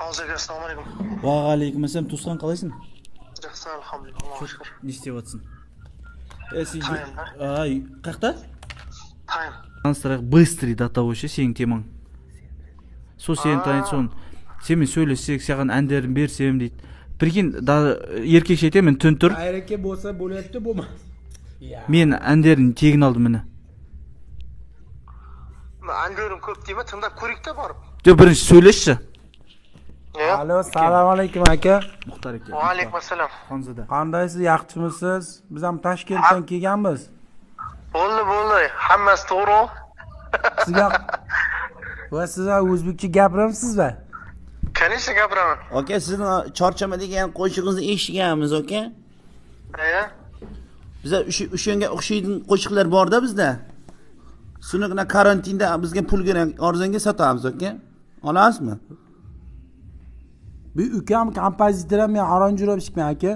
Hozir assalomu alaykum. Va alaykum assalom. To'sqan qalaysan? Yaxshi, alhamdulillah. Allohga shukr. Ne ishlayapsan? Sen Tayinda. ay, qayerda? Tayin. Ansırak bыстрый до того şey senin temang. So sen tanıtson. Sen söylesek sаған әндерін берсем deydi. Birkin da erkek şey men tüntür. Ayrıca bolsa bo'layapti, bo'lmas. Men әндерін tegin aldım meni. Andiyorum ko'p deyman, tindab ko'rikda borib. Yo birinchi söyleshchi. Alo, assalomu alaykum aka. Muxtar aka. Va alaykum assalom. Xonzoda. Qandaysiz, yaxshimisiz? Biz ham Toshkentdan kelganmiz. Bo'ldi. Hammasi to'g'ri. Sizga va siz o'zbekcha gapiramsizmi? Qancha gapiraman? Aka, sizni Chorchama degan qo'shig'ingizni eshitganmiz, aka. Biza o'shanga o'xshaydigan qo'shiqlar bor-da bizda. Shunigina karantinda bizga pul kerak, arzonga sotamiz, aka. Olasizmi? Bu ukam kompozitor ham, men aranjirovщикman aka.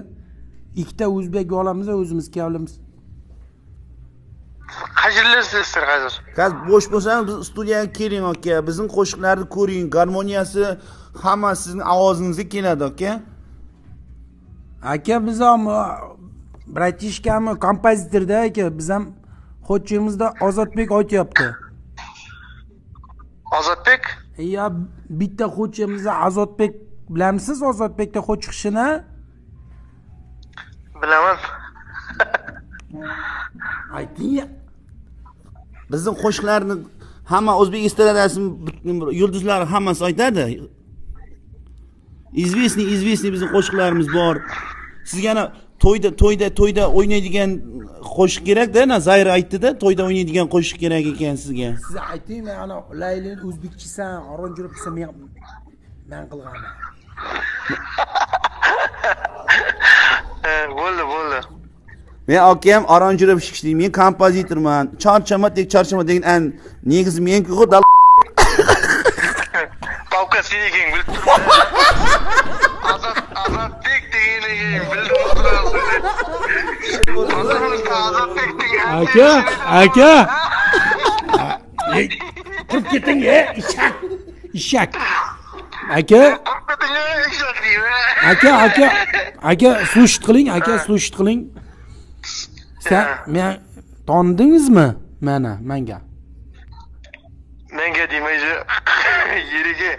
Ikkita o'zbek olamiz, o'zimiz kelamiz. Qajirlarsizlar hozir. Qaz bo'sh bo'lsangiz biz studiyaga keling, aka. Bizning qo'shiqlarni ko'ring, garmoniyasi hammasi sizning ovozingizga keladi, aka. Aka, biz ham bratishkami kompozitorda aka, biz ham xo'jimizda Ozodbek aytyapti. Ozodbek? Ya bitta xo'jimizda Ozodbek, bilamsiz Ozodbekda xo'jishini? Bilaman. Ayting. Bizning qo'shiqlarni hamma o'zbek estradasining yulduzlari hammasi aytadi. Izvesniy bizning qo'shiqlarimiz bor. Sizga ana to'yda o'ynaydigan qo'shiq kerak-da, Zayra aytdi-da, to'yda o'ynaydigan qo'shiq kerak ekan sizga. Siz ayting, men ana Laylin o'zbekchisan, aranjirov qilsa men qilganman. Bo'ldi. Men akam aranjirov ishlayman, men kompozitorman. Chorchama degan negiz menku xudo. Pavka seniga bilib turibman. Ozodbek deganiga bilib turibman. Aka. Turib keting, ishak. Aka, слушать qiling, Sen men tondingizmi? Menga demaydi. Yeriga.